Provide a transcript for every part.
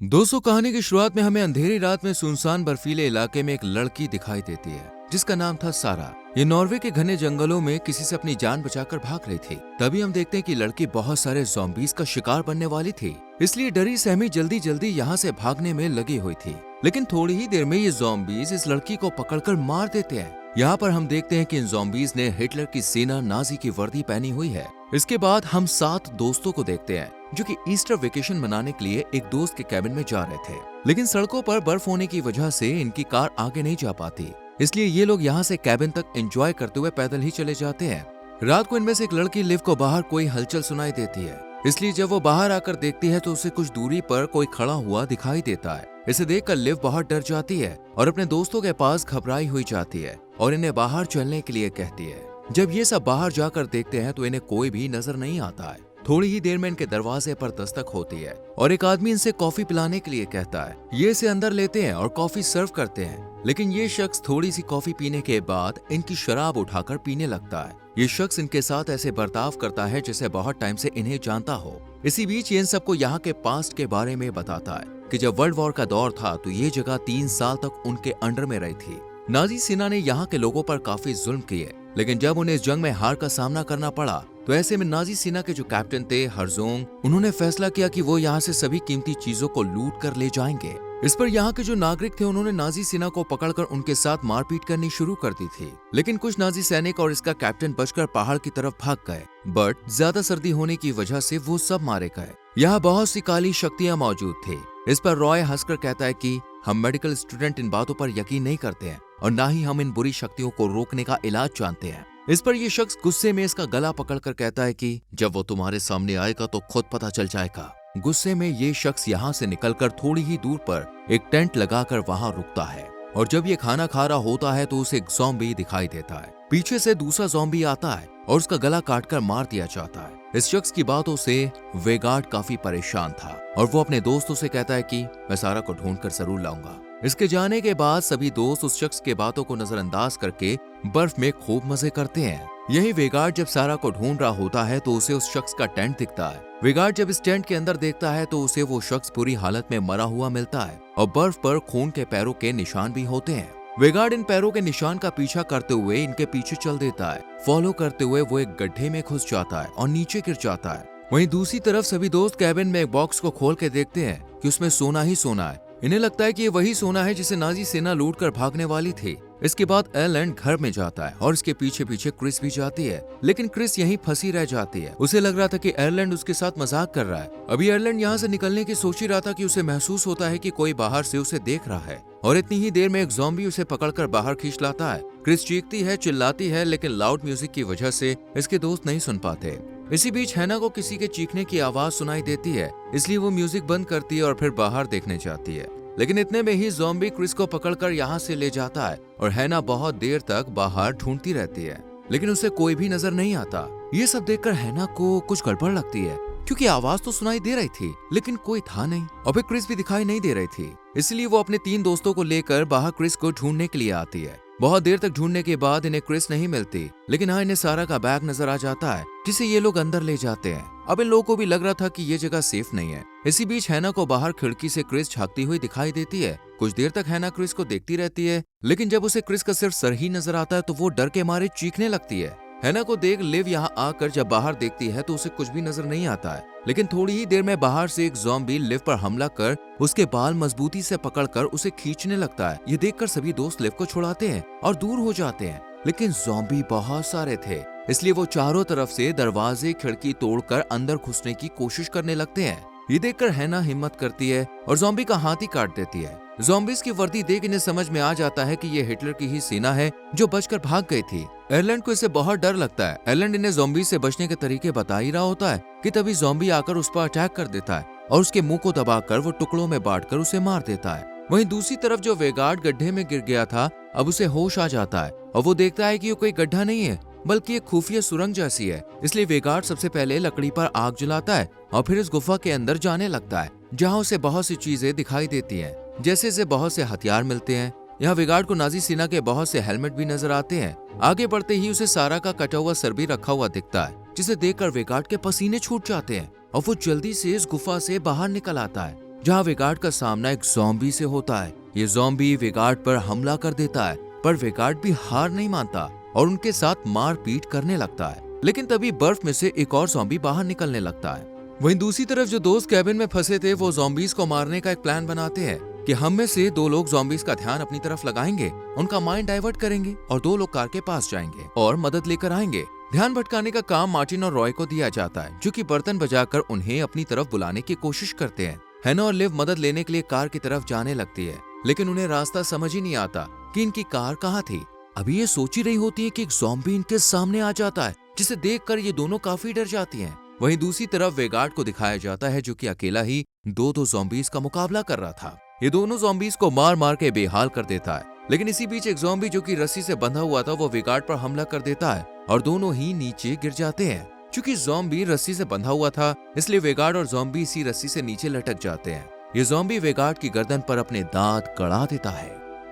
दोस्तों, कहानी की शुरुआत में हमें अंधेरी रात में सुनसान बर्फीले इलाके में एक लड़की दिखाई देती है जिसका नाम था सारा। ये नॉर्वे के घने जंगलों में किसी से अपनी जान बचाकर भाग रही थी। तभी हम देखते हैं कि लड़की बहुत सारे ज़ॉम्बीज़ का शिकार बनने वाली थी, इसलिए डरी सहमी जल्दी जल्दी यहाँ से भागने में लगी हुई थी। लेकिन थोड़ी ही देर में ये ज़ॉम्बीज़ इस लड़की को पकड़कर मार देते हैं। यहाँ पर हम देखते हैं कि इन ज़ॉम्बीज़ ने हिटलर की सेना नाजी की वर्दी पहनी हुई है। इसके बाद हम 7 दोस्तों को देखते हैं जो कि ईस्टर वेकेशन मनाने के लिए एक दोस्त के कैबिन में जा रहे थे। लेकिन सड़कों पर बर्फ होने की वजह से इनकी कार आगे नहीं जा पाती, इसलिए ये लोग यहाँ से कैबिन तक एंजॉय करते हुए पैदल ही चले जाते हैं। रात को इनमें से एक लड़की लिव को बाहर कोई हलचल सुनाई देती है, इसलिए जब वो बाहर आकर देखती है तो उसे कुछ दूरी पर कोई खड़ा हुआ दिखाई देता है। इसे देखकर लिव बहुत डर जाती है और अपने दोस्तों के पास घबराई हुई जाती है और इन्हें बाहर चलने के लिए कहती है। जब ये सब बाहर जाकर देखते हैं तो इन्हें कोई भी नजर नहीं आता है। थोड़ी ही देर में इनके दरवाजे पर दस्तक होती है और एक आदमी इनसे कॉफी पिलाने के लिए कहता है। ये इसे अंदर लेते हैं और कॉफी सर्व करते हैं, लेकिन ये शख्स थोड़ी सी कॉफी पीने के बाद इनकी शराब उठाकर पीने लगता है। ये शख्स इनके साथ ऐसे बर्ताव करता है जैसे बहुत टाइम से इन्हें जानता हो। इसी बीच ये इन सबको यहाँ के पास्ट के बारे में बताता है कि जब वर्ल्ड वॉर का दौर था तो ये जगह 3 साल तक उनके अंडर में रही थी। नाजी सेना ने यहाँ के लोगों पर काफी जुल्म किए, लेकिन जब उन्हें इस जंग में हार का सामना करना पड़ा तो ऐसे में नाजी सेना के जो कैप्टन थे हर्जोंग, उन्होंने फैसला किया कि वो यहाँ से सभी कीमती चीजों को लूट कर ले जाएंगे। इस पर यहाँ के जो नागरिक थे उन्होंने नाजी सेना को पकड़कर उनके साथ मारपीट करनी शुरू कर दी थी। लेकिन कुछ नाजी सैनिक और इसका कैप्टन बचकर पहाड़ की तरफ भाग गए, बट ज्यादा सर्दी होने की वजह से वो सब मारे गए। यहाँ बहुत सी काली शक्तियाँ मौजूद थी। इस पर रॉय हंसकर कहता है कि हम मेडिकल स्टूडेंट इन बातों पर यकीन नहीं करते हैं और ना ही हम इन बुरी शक्तियों को रोकने का इलाज जानते हैं। इस पर यह शख्स गुस्से में इसका गला पकड़कर कहता है कि जब वो तुम्हारे सामने आएगा तो खुद पता चल जाएगा। गुस्से में ये शख्स यहाँ से निकलकर थोड़ी ही दूर पर एक टेंट लगाकर वहाँ रुकता है और जब ये खाना खा रहा होता है तो उसे एक ज़ॉम्बी दिखाई देता है। पीछे से दूसरा ज़ॉम्बी आता है और उसका गला काटकर मार दिया जाता है। इस शख्स की बातों से वेगार्ड काफी परेशान था और वो अपने दोस्तों से कहता है कि मैं सारा को ढूंढकर जरूर लाऊंगा। इसके जाने के बाद सभी दोस्त उस शख्स के बातों को नजरअंदाज करके बर्फ में खूब मजे करते हैं। यही वेगार्ड जब सारा को ढूंढ रहा होता है तो उसे उस शख्स का टेंट दिखता है। वेगार्ड जब इस टेंट के अंदर देखता है तो उसे वो शख्स बुरी हालत में मरा हुआ मिलता है और बर्फ पर खून के पैरों के निशान भी होते हैं। वेगार्ड इन पैरों के निशान का पीछा करते हुए इनके पीछे चल देता है। फॉलो करते हुए वो एक गड्ढे में घुस जाता है और नीचे गिर जाता है। वहीं दूसरी तरफ सभी दोस्त कैबिन में एक बॉक्स को खोल के देखते हैं कि उसमें सोना ही सोना है। इन्हें लगता है कि ये वही सोना है जिसे नाजी सेना लूट कर भागने वाली थी। इसके बाद एयरलैंड घर में जाता है और इसके पीछे पीछे क्रिस भी जाती है, लेकिन क्रिस यहीं फंसी रह जाती है। उसे लग रहा था कि एयरलैंड उसके साथ मजाक कर रहा है। अभी एयरलैंड यहाँ से निकलने की सोच ही रहा था कि उसे महसूस होता है कि कोई बाहर से उसे देख रहा है और इतनी ही देर में एक ज़ॉम्बी उसे पकड़कर बाहर खींच लाता है। क्रिस चीखती है, चिल्लाती है, लेकिन लाउड म्यूजिक की वजह से इसके दोस्त नहीं सुन पाते। इसी बीच हैना को किसी के चीखने की आवाज सुनाई देती है, इसलिए वो म्यूजिक बंद करती है और फिर बाहर देखने जाती है। लेकिन इतने में ही ज़ॉम्बी क्रिस को पकड़कर यहाँ से ले जाता है और हैना बहुत देर तक बाहर ढूंढती रहती है, लेकिन उसे कोई भी नजर नहीं आता। ये सब देखकर हैना को कुछ गड़बड़ लगती है, क्योंकि आवाज तो सुनाई दे रही थी लेकिन कोई था नहीं और फिर क्रिस भी दिखाई नहीं दे रही थी। इसलिए वो अपने 3 दोस्तों को लेकर बाहर क्रिस को ढूंढने के लिए आती है। बहुत देर तक ढूंढने के बाद इन्हें क्रिस नहीं मिलती, लेकिन हाँ इन्हें सारा का बैग नजर आ जाता है जिसे ये लोग अंदर ले जाते हैं। अब इन लोगों को भी लग रहा था कि ये जगह सेफ नहीं है। इसी बीच हैना को बाहर खिड़की से क्रिस झांकती हुई दिखाई देती है। कुछ देर तक हैना क्रिस को देखती रहती है, लेकिन जब उसे क्रिस का सिर्फ सर ही नजर आता है तो वो डर के मारे चीखने लगती है। हैना को देख लिव यहाँ आकर जब बाहर देखती है तो उसे कुछ भी नजर नहीं आता है, लेकिन थोड़ी ही देर में बाहर से एक ज़ॉम्बी लिव पर हमला कर उसके बाल मजबूती से पकड़कर उसे खींचने लगता है। ये देखकर सभी दोस्त लिव को छुड़ाते हैं और दूर हो जाते हैं, लेकिन ज़ॉम्बी बहुत सारे थे, इसलिए वो चारों तरफ से दरवाजे खिड़की तोड़कर अंदर घुसने की कोशिश करने लगते हैं। ये देखकर हैना हिम्मत करती है और ज़ॉम्बी का हाथ ही काट देती है। ज़ॉम्बीज़ की वर्दी देख इन्हें समझ में आ जाता है कि ये हिटलर की ही सेना है जो बचकर भाग गई थी। एयरलैंड को इससे बहुत डर लगता है। एयरलैंड इन्हें ज़ॉम्बीज़ से बचने के तरीके बता ही रहा होता है कि तभी ज़ॉम्बी आकर उस पर अटैक कर देता है और उसके मुंह को दबाकर वो टुकड़ों में बांटकर उसे मार देता है। वहीं दूसरी तरफ जो वेगार्ड गड्ढे में गिर गया था, अब उसे होश आ जाता है और वो देखता है कि ये कोई गड्ढा नहीं है बल्कि एक खुफिया सुरंग जैसी है। इसलिए वेगार्ड सबसे पहले लकड़ी पर आग जलाता है और फिर इस गुफा के अंदर जाने लगता है, जहाँ उसे बहुत सी चीजें दिखाई देती हैं, जैसे इसे बहुत से हथियार मिलते हैं। यहाँ वेगार्ड को नाजी सेना के बहुत से हेलमेट भी नजर आते हैं। आगे बढ़ते ही उसे सारा का कटा हुआ सर भी रखा हुआ दिखता है, जिसे देखकर वेगार्ड के पसीने छूट जाते हैं और वो जल्दी से इस गुफा से बाहर निकल आता है। जहाँ वेगार्ड का सामना एक ज़ॉम्बी से होता है। ये ज़ॉम्बी वेगार्ड पर हमला कर देता है, पर वेगार्ड भी हार नहीं मानता और उनके साथ मारपीट करने लगता है। लेकिन तभी बर्फ में से एक और ज़ॉम्बी बाहर निकलने लगता है। वहीं दूसरी तरफ जो दोस्त कैबिन में फंसे थे वो ज़ॉम्बीज को मारने का एक प्लान बनाते हैं कि हम में से 2 लोग ज़ॉम्बीज का ध्यान अपनी तरफ लगाएंगे, उनका माइंड डाइवर्ट करेंगे और 2 लोग कार के पास जाएंगे और मदद लेकर आएंगे। ध्यान भटकाने का काम मार्टिन और रॉय को दिया जाता है, जो कि बर्तन बजाकर उन्हें अपनी तरफ बुलाने की कोशिश करते हैं। हैना और लिव मदद लेने के लिए कार की तरफ जाने लगती है, लेकिन उन्हें रास्ता समझ ही नहीं आता कि इनकी कार कहाँ थी। अभी ये सोच ही रही होती है कि एक ज़ॉम्बी इनके सामने आ जाता है, जिसे देखकर ये दोनों काफी डर जाती हैं। वहीं दूसरी तरफ वेगार्ड को दिखाया जाता है, जो कि अकेला ही 2 ज़ॉम्बीज का मुकाबला कर रहा था। ये दोनों ज़ॉम्बीज को मार मार के बेहाल कर देता है, लेकिन इसी बीच एक ज़ॉम्बी जो कि रस्सी से बंधा हुआ था वो वेगार्ड पर हमला कर देता है और दोनों ही नीचे गिर जाते हैं। चूंकि ज़ॉम्बी रस्सी से बंधा हुआ था, इसलिए वेगार्ड और ज़ॉम्बी इसी रस्सी से नीचे लटक जाते हैं। ये ज़ॉम्बी वेगार्ड की गर्दन पर अपने दांत गड़ा देता है।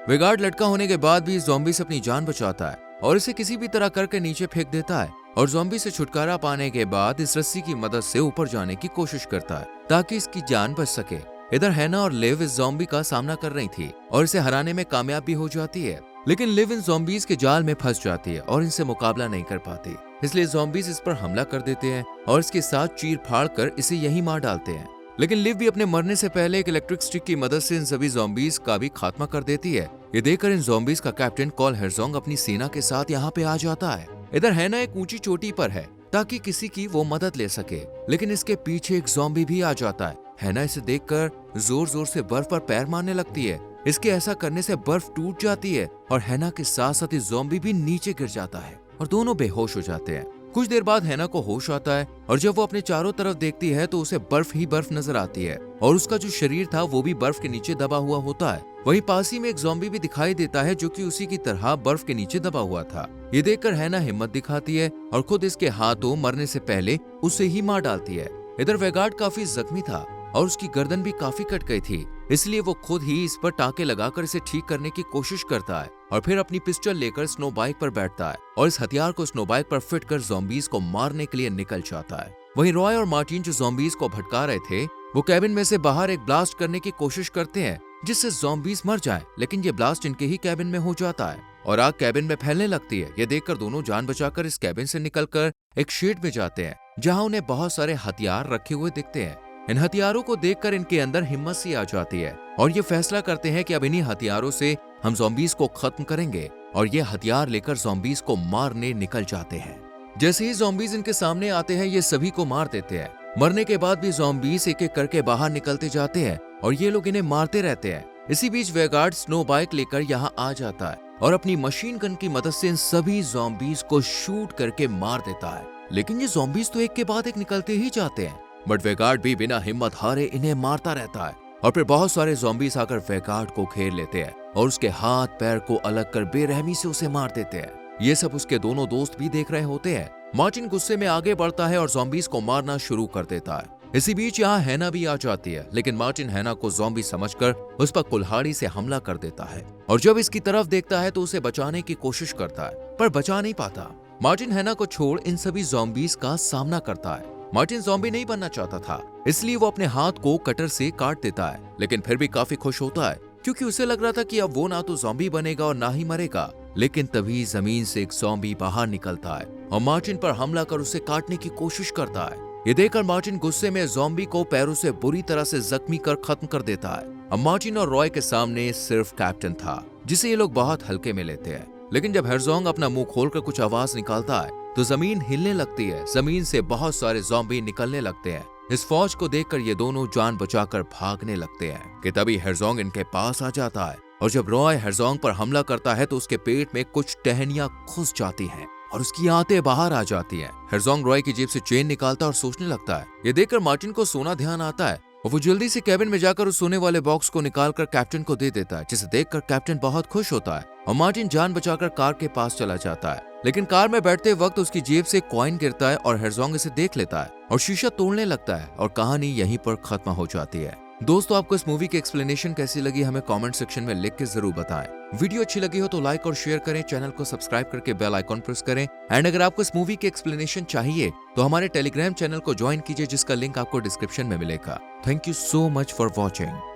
वेगार्ड लटका होने के बाद भी इस ज़ॉम्बी से अपनी जान बचाता है और इसे किसी भी तरह करके नीचे फेंक देता है और ज़ॉम्बी से छुटकारा पाने के बाद इस रस्सी की मदद से ऊपर जाने की कोशिश करता है ताकि इसकी जान बच सके। इधर हैना और लिव इस ज़ॉम्बी का सामना कर रही थी और इसे हराने में कामयाब भी हो जाती है, लेकिन लिव इन ज़ॉम्बीज के जाल में फंस जाती है और इनसे मुकाबला नहीं कर पाती। इसलिए ज़ॉम्बीज इस पर हमला कर देते हैं और इसके साथ चीर फाड़ कर इसे यहीं मार डालते हैं। लेकिन लिव भी अपने मरने से पहले एक इलेक्ट्रिक स्टिक की मदद से इन सभी ज़ॉम्बीज का भी खात्मा कर देती है। ये देखकर इन ज़ॉम्बीज का कैप्टन कॉल हेरज़ोंग अपनी सेना के साथ यहाँ पे आ जाता है। इधर हैना एक ऊंची चोटी पर है ताकि किसी की वो मदद ले सके, लेकिन इसके पीछे एक ज़ॉम्बी भी आ जाता है। हैना इसे देखकर जोर जोर से बर्फ पर पैर मारने लगती है। इसके ऐसा करने से बर्फ टूट जाती है और हैना के साथ साथ इस ज़ॉम्बी भी नीचे गिर जाता है और दोनों बेहोश हो जाते हैं। कुछ देर बाद हैना को होश आता है और जब वो अपने चारों तरफ देखती है तो उसे बर्फ ही बर्फ नजर आती है और उसका जो शरीर था वो भी बर्फ के नीचे दबा हुआ होता है। वहीं पास ही में एक ज़ॉम्बी भी दिखाई देता है जो कि उसी की तरह बर्फ के नीचे दबा हुआ था। ये देखकर हैना हिम्मत दिखाती है और खुद इसके हाथों मरने से पहले उसे ही मार डालती है। इधर वेगार्ड काफी जख्मी था और उसकी गर्दन भी काफी कट गई थी, इसलिए वो खुद ही इस पर टांके लगाकर इसे ठीक करने की कोशिश करता है और फिर अपनी पिस्टल लेकर स्नो बाइक पर बैठता है और इस हथियार को स्नो बाइक पर फिट कर ज़ॉम्बीज को मारने के लिए निकल जाता है। वहीं रॉय और मार्टिन जो ज़ॉम्बीज को भटका रहे थे वो कैबिन में से बाहर एक ब्लास्ट करने की कोशिश करते हैं जिससे ज़ॉम्बीज मर जाएं, लेकिन ये ब्लास्ट इनके ही कैबिन में हो जाता है और आग कैबिन में फैलने लगती है। ये देखकर दोनों जान बचाकर इस कैबिन से निकलकर एक शेड में जाते हैं जहाँ उन्हें बहुत सारे हथियार रखे हुए दिखते हैं। इन हथियारों को देखकर इनके अंदर हिम्मत सी आ जाती है और ये फैसला करते हैं कि अब इन्हीं हथियारों से हम ज़ॉम्बीज को खत्म करेंगे और ये हथियार लेकर ज़ॉम्बीज को मारने निकल जाते हैं। जैसे ही ज़ॉम्बीज इनके सामने आते हैं ये सभी को मार देते हैं। मरने के बाद भी ज़ॉम्बीज एक एक करके बाहर निकलते जाते हैं और ये लोग इन्हें मारते रहते हैं। इसी बीच वेगार्ड स्नो बाइक लेकर यहाँ आ जाता है और अपनी मशीन गन की मदद से इन सभी ज़ॉम्बीज को शूट करके मार देता है। लेकिन ये ज़ॉम्बीज तो एक के बाद एक निकलते ही जाते हैं, बट वेगार्ड भी बिना हिम्मत हारे इन्हें मारता रहता है और फिर बहुत सारे ज़ॉम्बीज आकर वेगार्ड को घेर लेते हैं और उसके हाथ पैर को अलग कर बेरहमी से उसे मार देते हैं। ये सब उसके दोनों दोस्त भी देख रहे होते हैं। मार्टिन गुस्से में आगे बढ़ता है और ज़ॉम्बीज को मारना शुरू कर देता है। इसी बीच यहाँ हैना भी आ जाती है, लेकिन मार्टिन हैना को ज़ॉम्बी समझकर उस पर कुल्हाड़ी से हमला कर देता है और जब इसकी तरफ देखता है तो उसे बचाने की कोशिश करता है पर बचा नहीं पाता। मार्टिन हैना को छोड़ इन सभी ज़ॉम्बीज का सामना करता है। मार्टिन ज़ॉम्बी नहीं बनना चाहता था, इसलिए वो अपने हाथ को कटर से काट देता है, लेकिन फिर भी काफी खुश होता है क्योंकि उसे लग रहा था कि अब वो ना तो ज़ॉम्बी बनेगा और ना ही मरेगा। लेकिन तभी जमीन से एक ज़ॉम्बी बाहर निकलता है और मार्टिन पर हमला कर उसे काटने की कोशिश करता है। ये देखकर मार्टिन गुस्से में ज़ॉम्बी को पैरों से बुरी तरह से जख्मी कर खत्म कर देता है। अब मार्टिन और रॉय के सामने सिर्फ कैप्टन था जिसे ये लोग बहुत हल्के में लेते हैं, लेकिन जब हेरज़ोंग अपना मुंह खोलकर कुछ आवाज निकालता है तो जमीन हिलने लगती है। जमीन से बहुत सारे ज़ॉम्बी निकलने लगते हैं। इस फौज को देखकर ये दोनों जान बचाकर भागने लगते हैं कि तभी हेरज़ोंग इनके पास आ जाता है और जब रॉय हेरज़ोंग पर हमला करता है तो उसके पेट में कुछ टहनियां घुस जाती हैं और उसकी आंतें बाहर आ जाती हैं। हेरज़ोंग रॉय की जेब से चेन निकालता और सोचने लगता है। ये देखकर मार्टिन को सोना ध्यान आता है और वो जल्दी से कैबिन में जाकर उस सोने वाले बॉक्स को निकालकर कैप्टन को दे देता है, जिसे देखकर कैप्टन बहुत खुश होता है और मार्टिन जान बचाकर कार के पास चला जाता है। लेकिन कार में बैठते वक्त उसकी जेब से कॉइन गिरता है और हेरज़ोंग इसे देख लेता है और शीशा तोड़ने लगता है और कहानी यहीं पर खत्म हो जाती है। दोस्तों, आपको इस मूवी की एक्सप्लेनेशन कैसी लगी हमें कमेंट सेक्शन में लिख के जरूर बताएं। वीडियो अच्छी लगी हो तो लाइक और शेयर करें, चैनल को सब्सक्राइब करके बेल आइकॉन प्रेस करें। एंड अगर आपको इस मूवी की एक्सप्लेनेशन चाहिए तो हमारे टेलीग्राम चैनल को ज्वाइन कीजिए, जिसका लिंक आपको डिस्क्रिप्शन में मिलेगा। Thank you so much for watching.